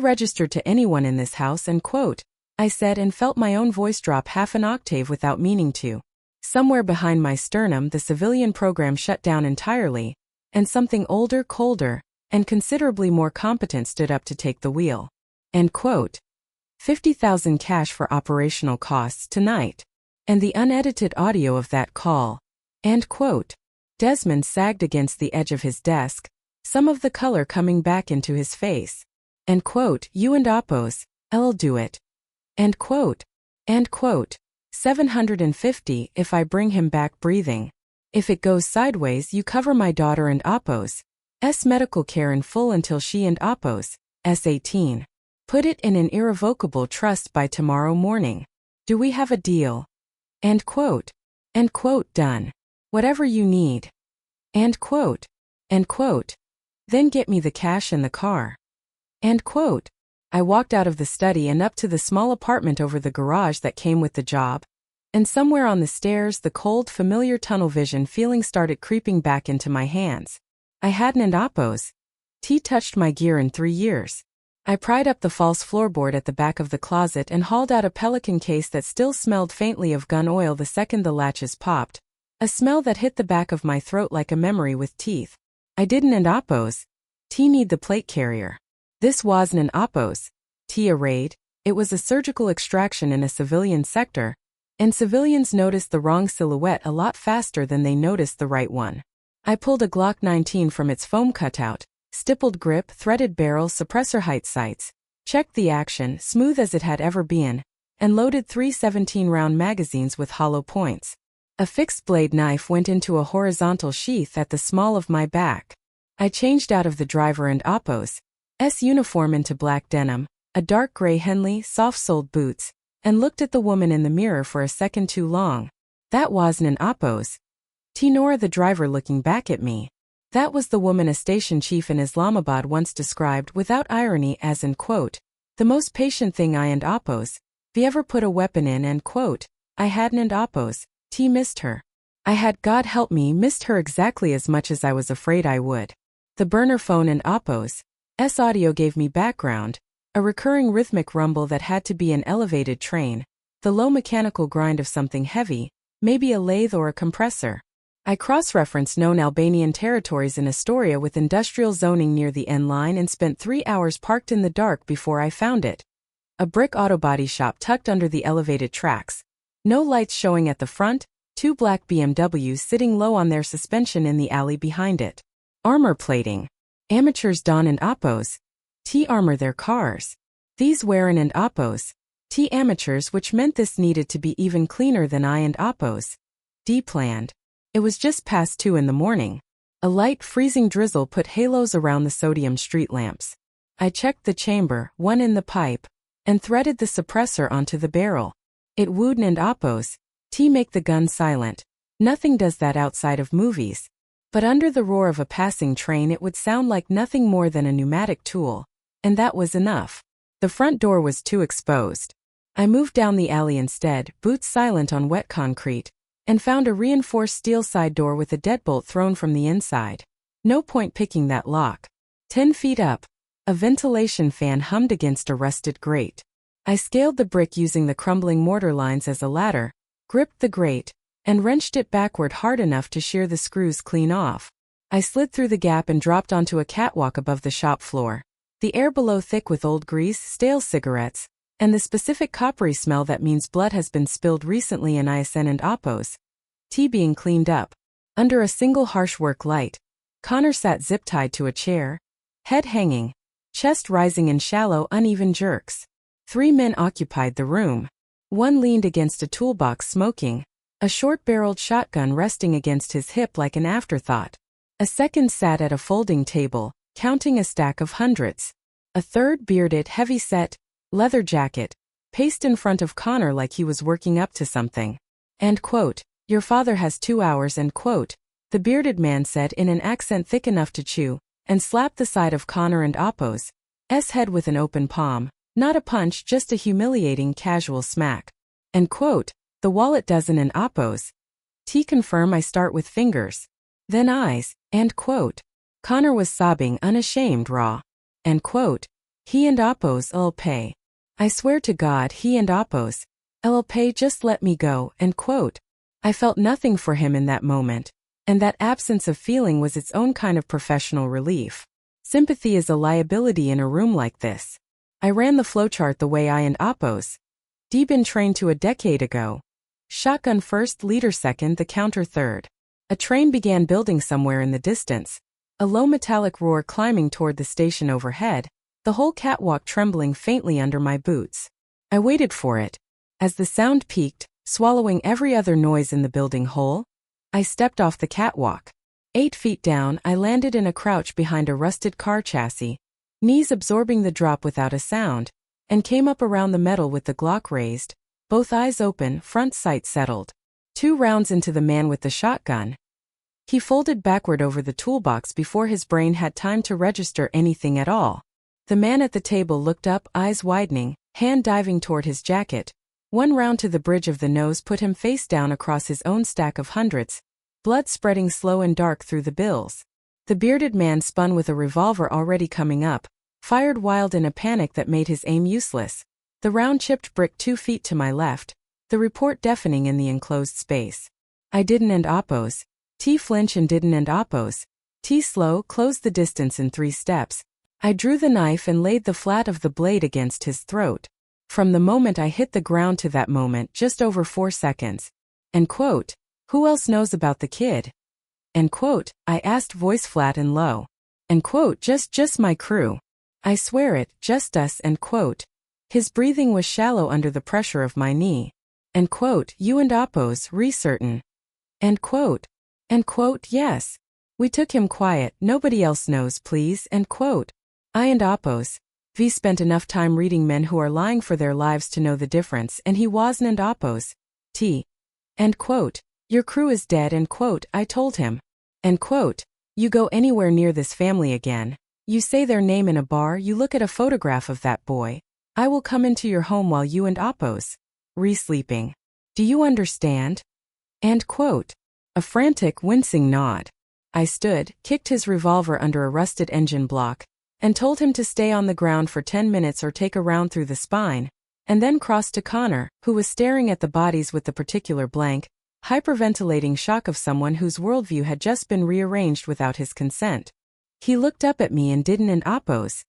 registered to anyone in this house. End quote. I said and felt my own voice drop half an octave without meaning to. Somewhere behind my sternum the civilian program shut down entirely, and something older, colder, and considerably more competent stood up to take the wheel. End quote. 50,000 cash for operational costs tonight. And the unedited audio of that call. End quote. Desmond sagged against the edge of his desk, some of the color coming back into his face. End quote. You and Oppos, I'll do it. End quote. End quote. 750 if I bring him back breathing. If it goes sideways you cover my daughter and Oppos' medical care in full until she and Oppos' 18. Put it in an irrevocable trust by tomorrow morning. Do we have a deal? End quote. End quote. Done. Whatever you need. End quote. End quote. Then get me the cash and the car. End quote. I walked out of the study and up to the small apartment over the garage that came with the job. And somewhere on the stairs the cold, familiar tunnel vision feeling started creeping back into my hands. I hadn't and Oppos touched my gear in 3 years. I pried up the false floorboard at the back of the closet and hauled out a Pelican case that still smelled faintly of gun oil the second the latches popped. A smell that hit the back of my throat like a memory with teeth. I didn't and Oppos need the plate carrier. This wasn't an Oppos raid, it was a surgical extraction in a civilian sector, and civilians noticed the wrong silhouette a lot faster than they noticed the right one. I pulled a Glock 19 from its foam cutout, stippled grip, threaded barrel, suppressor height sights, checked the action, smooth as it had ever been, and loaded 3 17-round magazines with hollow points. A fixed-blade knife went into a horizontal sheath at the small of my back. I changed out of the driver and Oppo's uniform into black denim, a dark gray Henley soft-soled boots, and looked at the woman in the mirror for a second too long. That wasn't an Oppo's. Nor the driver looking back at me. That was the woman a station chief in Islamabad once described without irony as, end quote, the most patient thing I and Oppo's ever put a weapon in, end quote. I hadn't and Oppo's missed her. I had, God help me, missed her exactly as much as I was afraid I would. The burner phone and Oppo's audio gave me background, a recurring rhythmic rumble that had to be an elevated train, the low mechanical grind of something heavy, maybe a lathe or a compressor. I cross-referenced known Albanian territories in Astoria with industrial zoning near the end line and spent 3 hours parked in the dark before I found it. A brick auto body shop tucked under the elevated tracks. No lights showing at the front, 2 black BMWs sitting low on their suspension in the alley behind it. Armor plating. Amateurs don and Oppo's armor their cars. These wearin' and Oppo's amateurs, which meant this needed to be even cleaner than I and Oppo's planned. It was just past 2 in the morning. A light freezing drizzle put halos around the sodium street lamps. I checked the chamber, one in the pipe, and threaded the suppressor onto the barrel. It wooed and Oppo's make the gun silent. Nothing does that outside of movies. But under the roar of a passing train it would sound like nothing more than a pneumatic tool. And that was enough. The front door was too exposed. I moved down the alley instead, boots silent on wet concrete, and found a reinforced steel side door with a deadbolt thrown from the inside. No point picking that lock. 10 feet up, a ventilation fan hummed against a rusted grate. I scaled the brick using the crumbling mortar lines as a ladder, gripped the grate, and wrenched it backward hard enough to shear the screws clean off. I slid through the gap and dropped onto a catwalk above the shop floor. The air below thick with old grease, stale cigarettes, and the specific coppery smell that means blood has been spilled recently in ISN and Oppo's being cleaned up. Under a single harsh work light, Connor sat zip-tied to a chair, head hanging, chest rising in shallow, uneven jerks. 3 men occupied the room. One leaned against a toolbox smoking, a short-barreled shotgun resting against his hip like an afterthought. A second sat at a folding table, counting a stack of hundreds. A third bearded, heavy-set, leather jacket, paced in front of Connor like he was working up to something. End quote. Your father has 2 hours, end quote, the bearded man said in an accent thick enough to chew, and slapped the side of Connor and Oppo's head with an open palm. Not a punch, just a humiliating casual smack. End quote. The wallet doesn't and Oppo's confirm. I start with fingers. Then eyes, end quote. Connor was sobbing, unashamed, raw. End quote. He and Oppo's I'll pay. I swear to God he and Oppo's I'll pay, just let me go, end quote. I felt nothing for him in that moment, and that absence of feeling was its own kind of professional relief. Sympathy is a liability in a room like this. I ran the flowchart the way I and Oppo's been trained to a decade ago. Shotgun first, leader second, the counter third. A train began building somewhere in the distance. A low metallic roar climbing toward the station overhead, the whole catwalk trembling faintly under my boots. I waited for it. As the sound peaked, swallowing every other noise in the building whole, I stepped off the catwalk. 8 feet down, I landed in a crouch behind a rusted car chassis, knees absorbing the drop without a sound, and came up around the metal with the Glock raised, both eyes open, front sight settled. 2 rounds into the man with the shotgun. He folded backward over the toolbox before his brain had time to register anything at all. The man at the table looked up, eyes widening, hand diving toward his jacket. 1 round to the bridge of the nose put him face down across his own stack of hundreds, blood spreading slow and dark through the bills. The bearded man spun with a revolver already coming up, fired wild in a panic that made his aim useless. The round chipped brick 2 feet to my left, the report deafening in the enclosed space. I didn't and Oppo's flinch and didn't and Oppo's slow closed the distance in 3 steps. I drew the knife and laid the flat of the blade against his throat. From the moment I hit the ground to that moment, just over 4 seconds. End quote. Who else knows about the kid? End quote. I asked, voice flat and low. End quote. Just my crew. I swear it, just us, end quote. His breathing was shallow under the pressure of my knee. End quote. You and Oppo's, certain. End quote. End quote. Yes. We took him quiet, nobody else knows, please. End quote. I and Oppos. V spent enough time reading men who are lying for their lives to know the difference, and he wasn't. And Oppos. T. End quote. Your crew is dead. End quote. I told him. End quote. You go anywhere near this family again, you say their name in a bar, you look at a photograph of that boy, I will come into your home while you and Oppos re-sleeping. Do you understand? End quote. A frantic, wincing nod. I stood, kicked his revolver under a rusted engine block, and told him to stay on the ground for 10 minutes or take a round through the spine, and then crossed to Connor, who was staring at the bodies with the particular blank, hyperventilating shock of someone whose worldview had just been rearranged without his consent. He looked up at me and didn't. And Oppos.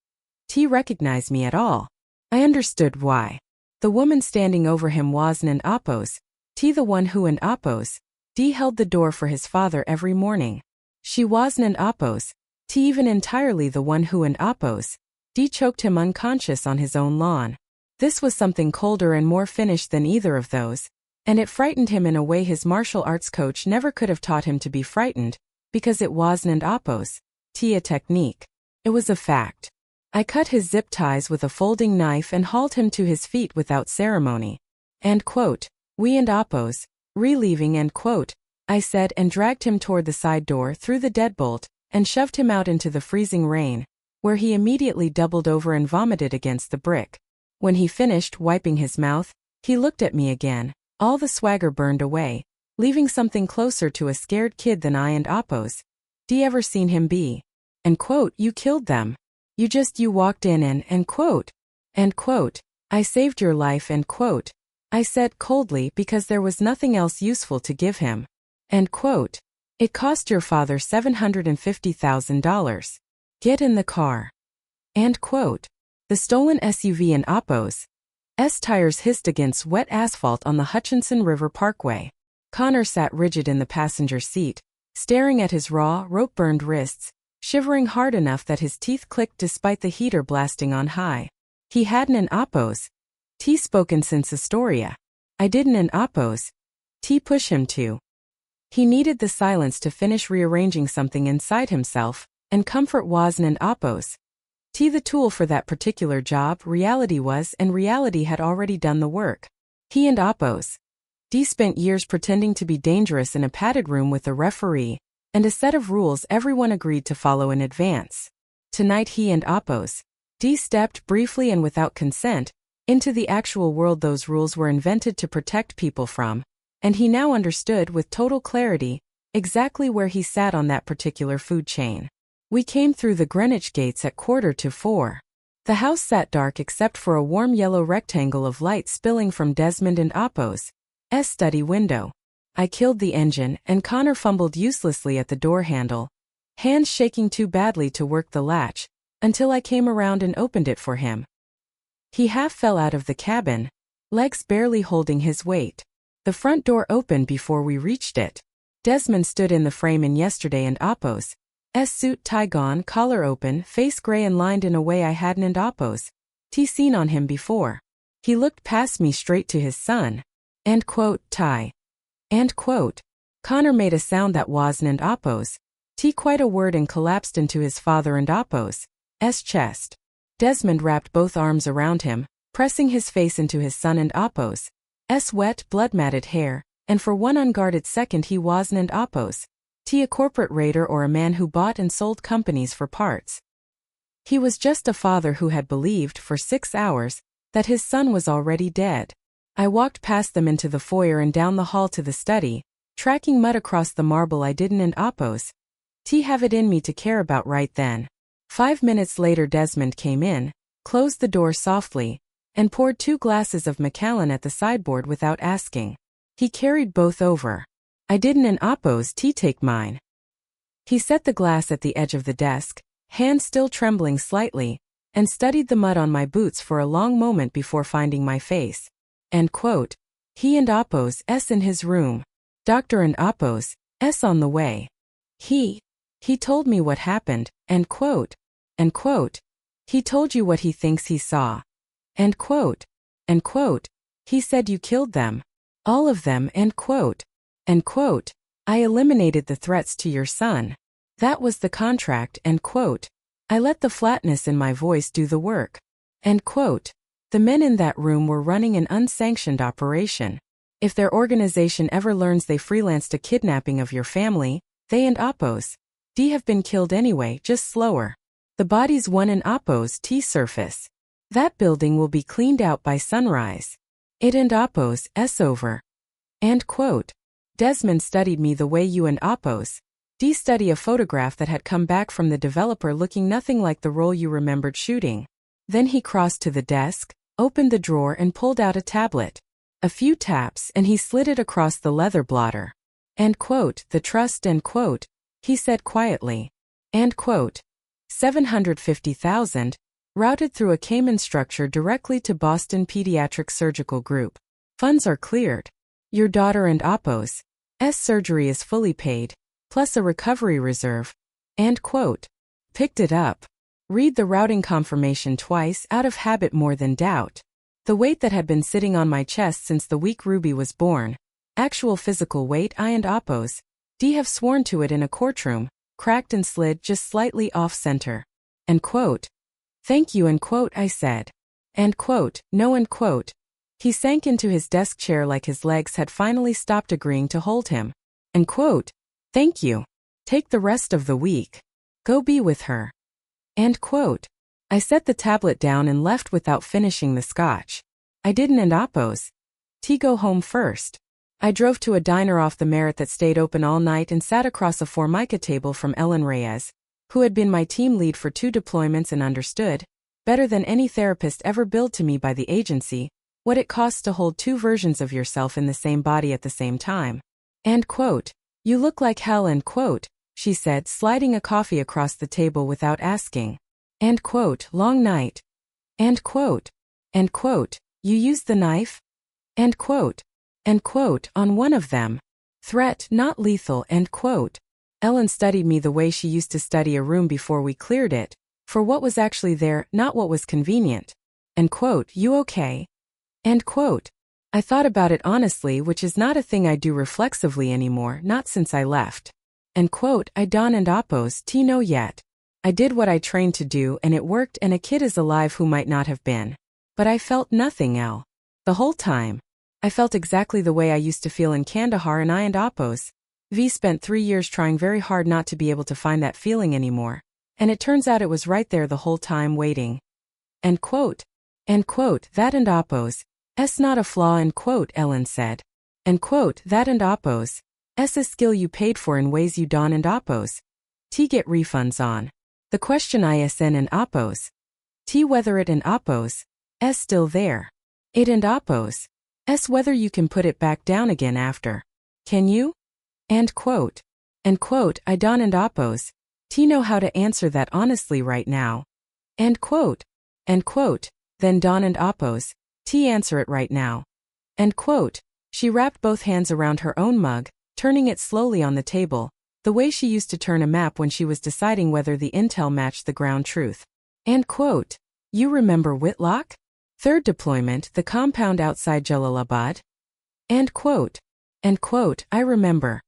T recognize me at all. I understood why. The woman standing over him wasn't. And Oppos. T the one who. And Oppos. D held the door for his father every morning. She wasn't. And Oppos. T even entirely the one who. And Oppos. D choked him unconscious on his own lawn. This was something colder and more finished than either of those, and it frightened him in a way his martial arts coach never could have taught him to be frightened, because it wasn't. And Oppos. T a technique. It was a fact. I cut his zip ties with a folding knife and hauled him to his feet without ceremony. End quote. We and Oppos. Relieving. End quote. I said, and dragged him toward the side door through the deadbolt, and shoved him out into the freezing rain, where he immediately doubled over and vomited against the brick. When he finished wiping his mouth, he looked at me again. All the swagger burned away, leaving something closer to a scared kid than I and Oppos. D ever seen him be? End quote. You killed them. You walked in and. End quote. End quote. I saved your life. End quote. I said coldly, because there was nothing else useful to give him. End quote. It cost your father $750,000. Get in the car. End quote. The stolen SUV and Oppos. S tires hissed against wet asphalt on the Hutchinson River Parkway. Connor sat rigid in the passenger seat, staring at his raw, rope-burned wrists, shivering hard enough that his teeth clicked despite the heater blasting on high. He hadn't. An Oppos. T spoken since Astoria. I didn't. An Oppos. T push him to. He needed the silence to finish rearranging something inside himself, and comfort wasn't. An Oppos. T the tool for that particular job, reality was, and reality had already done the work. He and Oppos. D spent years pretending to be dangerous in a padded room with a referee, and a set of rules everyone agreed to follow in advance. Tonight he and Oppos. D stepped, briefly and without consent, into the actual world those rules were invented to protect people from, and he now understood with total clarity exactly where he sat on that particular food chain. We came through the Greenwich gates at 3:45. The house sat dark except for a warm yellow rectangle of light spilling from Desmond and Oppos' study window. I killed the engine, and Connor fumbled uselessly at the door handle, hands shaking too badly to work the latch, until I came around and opened it for him. He half fell out of the cabin, legs barely holding his weight. The front door opened before we reached it. Desmond stood in the frame in yesterday and Oppos' suit tie gone, collar open, face gray and lined in a way I hadn't and Oppos' seen on him before. He looked past me straight to his son. End quote. Tie. End quote. Connor made a sound that wasn't and Oppos' quite a word and collapsed into his father and Oppos' chest. Desmond wrapped both arms around him, pressing his face into his son and Oppos' wet, blood-matted hair, and for one unguarded second he wasn't and Oppos' a corporate raider or a man who bought and sold companies for parts. He was just a father who had believed, for 6 hours, that his son was already dead. I walked past them into the foyer and down the hall to the study, tracking mud across the marble. I didn't and Oppos' have it in me to care about right then. 5 minutes later Desmond came in, closed the door softly, and poured 2 glasses of Macallan at the sideboard without asking. He carried both over. I didn't and Oppos' take mine. He set the glass at the edge of the desk, hand still trembling slightly, and studied the mud on my boots for a long moment before finding my face. End quote. He and Oppos' in his room. Doctor and Oppos' on the way. He told me what happened. End quote. End quote. He told you what he thinks he saw. End quote. End quote. He said you killed them. All of them. End quote. End quote. I eliminated the threats to your son. That was the contract, end quote. I let the flatness in my voice do the work. End quote. The men in that room were running an unsanctioned operation. If their organization ever learns they freelanced a kidnapping of your family, they and Oppos D have been killed anyway, just slower. The bodies won in Oppos T surface. That building will be cleaned out by sunrise. It and Oppos S over. End quote. Desmond studied me the way you and Oppos D study a photograph that had come back from the developer looking nothing like the role you remembered shooting. Then he crossed to the desk, opened the drawer and pulled out a tablet. A few taps and he slid it across the leather blotter. End quote. The trust, end quote, he said quietly. End quote. 750,000, routed through a Cayman structure directly to Boston Pediatric Surgical Group. Funds are cleared. Your daughter and Oppos S surgery is fully paid, plus a recovery reserve. End quote. Picked it up. Read the routing confirmation twice out of habit more than doubt. The weight that had been sitting on my chest since the week Ruby was born. Actual physical weight I and Oppos D have sworn to it in a courtroom, cracked and slid just slightly off-center. End quote. Thank you, end quote, I said. End quote, no, end quote. He sank into his desk chair like his legs had finally stopped agreeing to hold him. End quote. Thank you. Take the rest of the week. Go be with her. End quote. I set the tablet down and left without finishing the scotch. I didn't and Oppos T go home first. I drove to a diner off the Merit that stayed open all night and sat across a Formica table from Ellen Reyes, who had been my team lead for 2 deployments and understood, better than any therapist ever billed to me by the agency, what it costs to hold 2 versions of yourself in the same body at the same time. End quote. You look like hell, end quote, she said, sliding a coffee across the table without asking. End quote. Long night. End quote. End quote. You used the knife? End quote. End quote. On one of them. Threat, not lethal, end quote. Ellen studied me the way she used to study a room before we cleared it, for what was actually there, not what was convenient. End quote. You okay? End quote. I thought about it honestly, which is not a thing I do reflexively anymore, not since I left. End quote. I don't and Oppos T know yet. I did what I trained to do and it worked, and a kid is alive who might not have been. But I felt nothing, L. The whole time. I felt exactly the way I used to feel in Kandahar, and I and Oppos V spent 3 years trying very hard not to be able to find that feeling anymore. And it turns out it was right there the whole time waiting. End quote. End quote. That and Oppos S not a flaw, end quote, Ellen said. End quote. That and Oppos S a skill you paid for in ways you don't and Oppos T get refunds on. The question ISN and Oppos T whether it and Oppos S still there. It and Oppos S whether you can put it back down again after. Can you? End quote. End quote. I don't and Oppos T know how to answer that honestly right now. End quote. End quote. Then Don and Oppos T answer it right now. End quote. She wrapped both hands around her own mug, turning it slowly on the table, the way she used to turn a map when she was deciding whether the intel matched the ground truth. End quote. You remember Whitlock? 3rd deployment, the compound outside Jalalabad? End quote. End quote. I remember.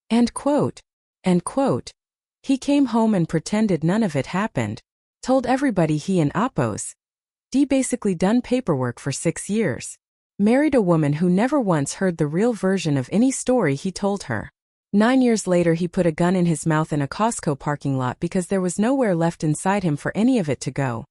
End quote. End quote. He came home and pretended none of it happened. Told everybody he and Oppos D basically done paperwork for 6 years. Married a woman who never once heard the real version of any story he told her. 9 years later he put a gun in his mouth in a Costco parking lot because there was nowhere left inside him for any of it to go.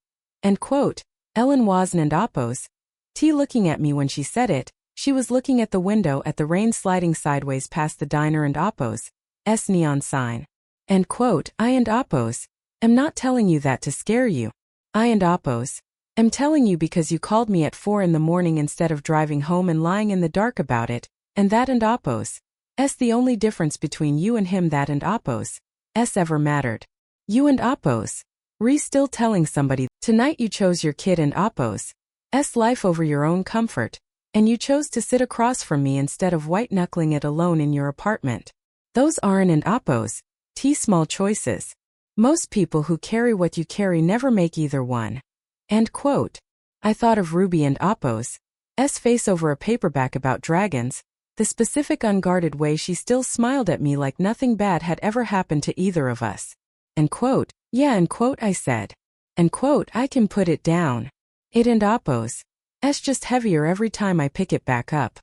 End quote. Ellen wasn't and Oppos T looking at me when she said it. She was looking at the window at the rain sliding sideways past the diner and Oppos S neon sign. End quote. I and Oppos am not telling you that to scare you. I and Oppos am telling you because you called me at 4 in the morning instead of driving home and lying in the dark about it, and that and Oppos S the only difference between you and him that and Oppos S ever mattered. You and Oppos Re still telling somebody tonight you chose your kid and Oppos S life over your own comfort, and you chose to sit across from me instead of white-knuckling it alone in your apartment. Those aren't and Oppos T small choices. Most people who carry what you carry never make either one. End quote. I thought of Ruby and Oppos S face over a paperback about dragons, the specific unguarded way she still smiled at me like nothing bad had ever happened to either of us. End quote. Yeah, end quote, I said. End quote, I can put it down. It and oppos. S just heavier every time I pick it back up.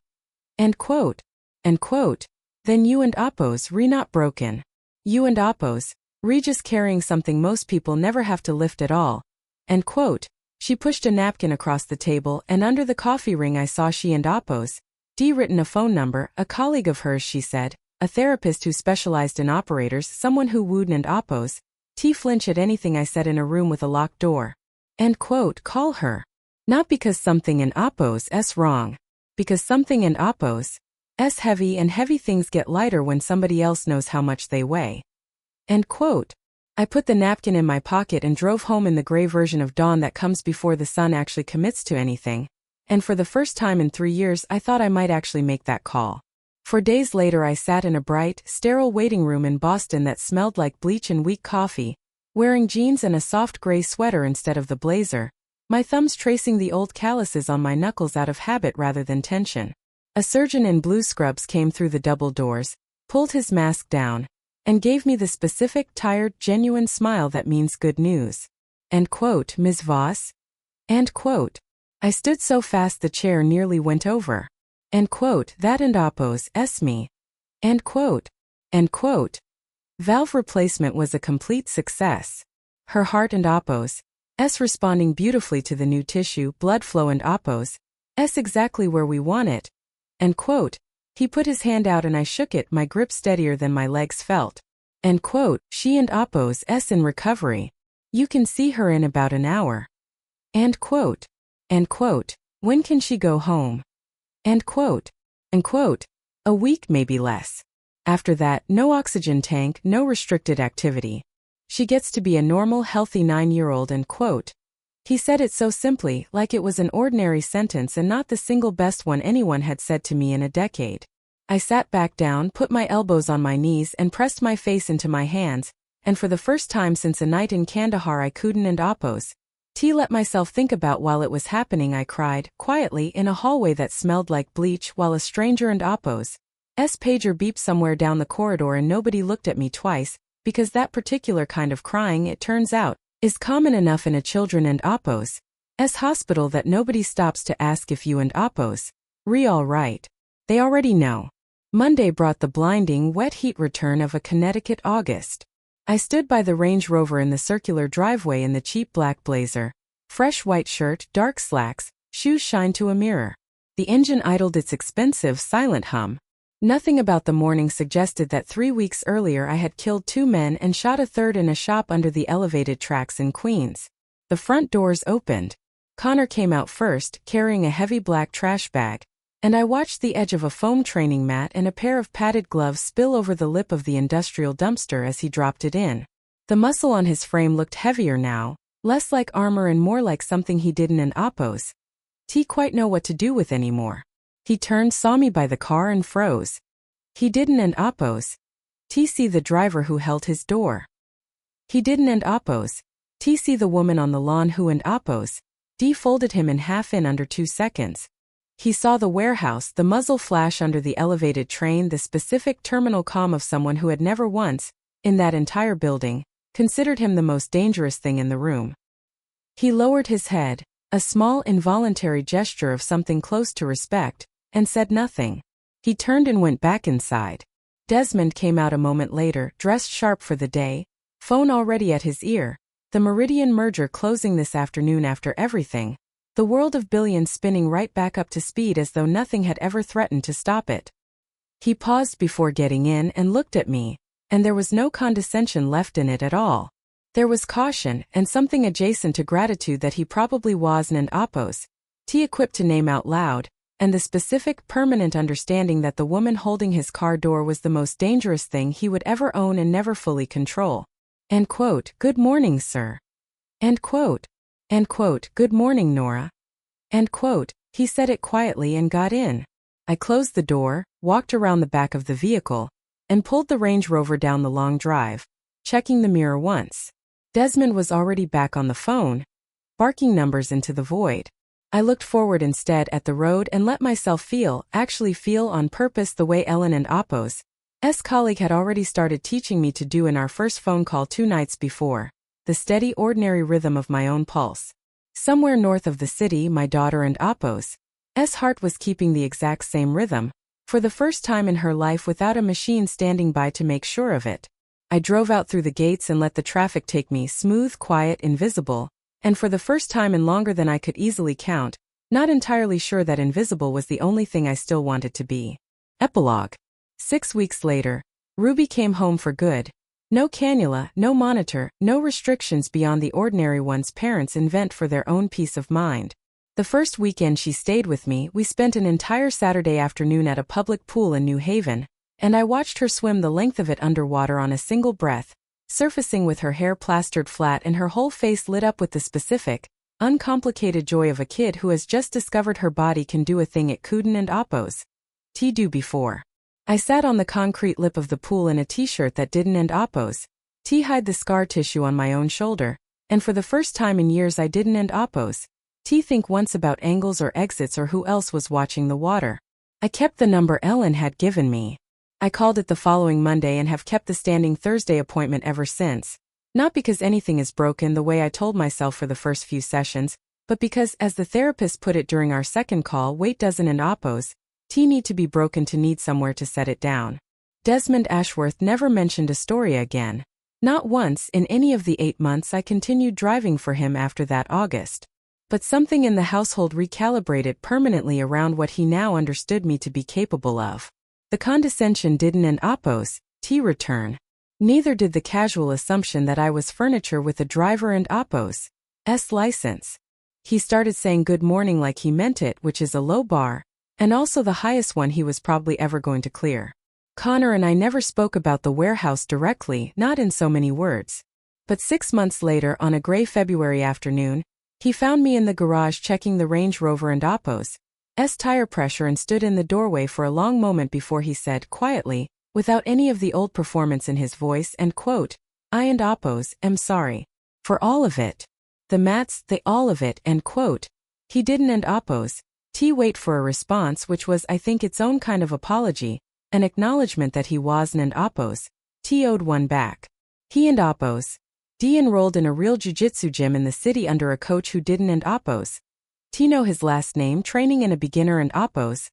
End quote. End quote. Then you and oppos re not broken. You and oppos, re just carrying something most people never have to lift at all. End quote. She pushed a napkin across the table, and under the coffee ring I saw she and oppos, D written a phone number, a colleague of hers, she said, a therapist who specialized in operators, someone who wooed and oppos, T flinch at anything I said in a room with a locked door. End quote, call her. Not because something in oppos S wrong. Because something in oppos S heavy, and heavy things get lighter when somebody else knows how much they weigh. End quote. I put the napkin in my pocket and drove home in the gray version of dawn that comes before the sun actually commits to anything. And for the first time in 3 years I thought I might actually make that call. For days later I sat in a bright, sterile waiting room in Boston that smelled like bleach and weak coffee, wearing jeans and a soft gray sweater instead of the blazer, my thumbs tracing the old calluses on my knuckles out of habit rather than tension. A surgeon in blue scrubs came through the double doors, pulled his mask down, and gave me the specific, tired, genuine smile that means good news. End quote, Ms. Voss? End quote. I stood so fast the chair nearly went over. End quote, that and oppos S me. End quote. End quote. Valve replacement was a complete success. Her heart and oppos S responding beautifully to the new tissue, blood flow and oppos S exactly where we want it. End quote. He put his hand out and I shook it, my grip steadier than my legs felt. End quote, she and oppos S in recovery. You can see her in about an hour. End quote. End quote. When can she go home? End quote. End quote. A week, maybe less. After that, no oxygen tank, no restricted activity. She gets to be a normal, healthy 9-year-old, end quote. He said it so simply, like it was an ordinary sentence and not the single best one anyone had said to me in a decade. I sat back down, put my elbows on my knees and pressed my face into my hands, and for the first time since a night in Kandahar I couldn't and oppos T let myself think about while it was happening. I cried, quietly, in a hallway that smelled like bleach while a stranger and oppos S pager beeped somewhere down the corridor and nobody looked at me twice, because that particular kind of crying, it turns out, is common enough in a children and oppos S hospital that nobody stops to ask if you and oppos re all right. They already know. Monday brought the blinding, wet heat return of a Connecticut August. I stood by the Range Rover in the circular driveway in the cheap black blazer, fresh white shirt, dark slacks, shoes shined to a mirror. The engine idled its expensive, silent hum. Nothing about the morning suggested that 3 weeks earlier I had killed 2 men and shot a third in a shop under the elevated tracks in Queens. The front doors opened. Connor came out first, carrying a heavy black trash bag, and I watched the edge of a foam training mat and a pair of padded gloves spill over the lip of the industrial dumpster as he dropped it in. The muscle on his frame looked heavier now, less like armor and more like something he didn't and oppos T quite know what to do with anymore. He turned, saw me by the car and froze. He didn't and oppos T see the driver who held his door. He didn't and oppos T see the woman on the lawn who and oppos D folded him in half in under 2 seconds. He saw the warehouse, the muzzle flash under the elevated train, the specific terminal calm of someone who had never once, in that entire building, considered him the most dangerous thing in the room. He lowered his head, a small involuntary gesture of something close to respect, and said nothing. He turned and went back inside. Desmond came out a moment later, dressed sharp for the day, phone already at his ear, the Meridian merger closing this afternoon after everything. The world of Billions spinning right back up to speed as though nothing had ever threatened to stop it. He paused before getting in and looked at me, and there was no condescension left in it at all. There was caution and something adjacent to gratitude that he probably wasn't an oppos T equipped to name out loud, and the specific, permanent understanding that the woman holding his car door was the most dangerous thing he would ever own and never fully control. End quote, good morning, sir. End quote. End quote, good morning, Nora. End quote, he said it quietly and got in. I closed the door, walked around the back of the vehicle, and pulled the Range Rover down the long drive, checking the mirror once. Desmond was already back on the phone, barking numbers into the void. I looked forward instead at the road and let myself actually feel on purpose the way Ellen and Apos, colleague had already started teaching me to do in our first phone call 2 nights before, the steady ordinary rhythm of my own pulse. Somewhere north of the city, my daughter and Apos' heart was keeping the exact same rhythm, for the first time in her life without a machine standing by to make sure of it. I drove out through the gates and let the traffic take me smooth, quiet, invisible, and for the first time in longer than I could easily count, not entirely sure that invisible was the only thing I still wanted to be. Epilogue. 6 weeks later, Ruby came home for good. No cannula, no monitor, no restrictions beyond the ordinary ones parents invent for their own peace of mind. The first weekend she stayed with me, we spent an entire Saturday afternoon at a public pool in New Haven, and I watched her swim the length of it underwater on a single breath, surfacing with her hair plastered flat and her whole face lit up with the specific, uncomplicated joy of a kid who has just discovered her body can do a thing it couldn't and Apos do before. I sat on the concrete lip of the pool in a t-shirt that didn't and Apos hide the scar tissue on my own shoulder, and for the first time in years I didn't and Apos think once about angles or exits or who else was watching the water. I kept the number Ellen had given me. I called it the following Monday and have kept the standing Thursday appointment ever since. Not because anything is broken the way I told myself for the first few sessions, but because, as the therapist put it during our second call, weight doesn't and Apos need to be broken to need somewhere to set it down. Desmond Ashworth never mentioned Astoria again. Not once in any of the 8 months I continued driving for him after that August. But something in the household recalibrated permanently around what he now understood me to be capable of. The condescension didn't and Apos return. Neither did the casual assumption that I was furniture with a driver and Apos' license. He started saying good morning like he meant it, which is a low bar, and also the highest one he was probably ever going to clear. Connor and I never spoke about the warehouse directly, not in so many words. But 6 months later, on a gray February afternoon, he found me in the garage checking the Range Rover and Apos' tire pressure and stood in the doorway for a long moment before he said quietly, without any of the old performance in his voice, and quote, I and Apos am sorry. For all of it. The mats, all of it, end quote. He didn't and Apos wait for a response which was, I think, its own kind of apology, an acknowledgement that he wasn't and Apos owed one back. He and Apos enrolled in a real jiu-jitsu gym in the city under a coach who didn't and Apos know his last name, training in a beginner and Apos'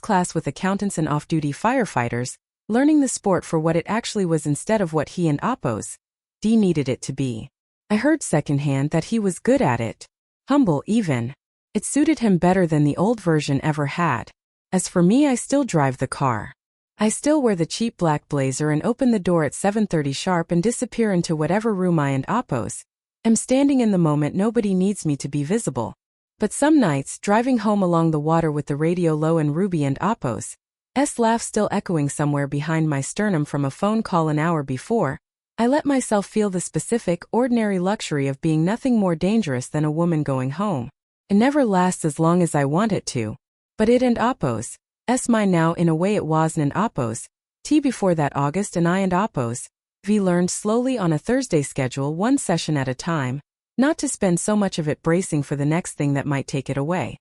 class with accountants and off-duty firefighters, learning the sport for what it actually was instead of what he and Apos needed it to be. I heard secondhand that he was good at it. Humble even. It suited him better than the old version ever had. As for me, I still drive the car. I still wear the cheap black blazer and open the door at 7:30 sharp and disappear into whatever room I and Apos am standing in the moment nobody needs me to be visible. But some nights, driving home along the water with the radio low and Ruby and Apos' laugh still echoing somewhere behind my sternum from a phone call an hour before, I let myself feel the specific, ordinary luxury of being nothing more dangerous than a woman going home. It never lasts as long as I want it to. But it and Apos' mine now in a way it wasn't and Apos before that August, and I and Apos learned slowly on a Thursday schedule, one session at a time, not to spend so much of it bracing for the next thing that might take it away.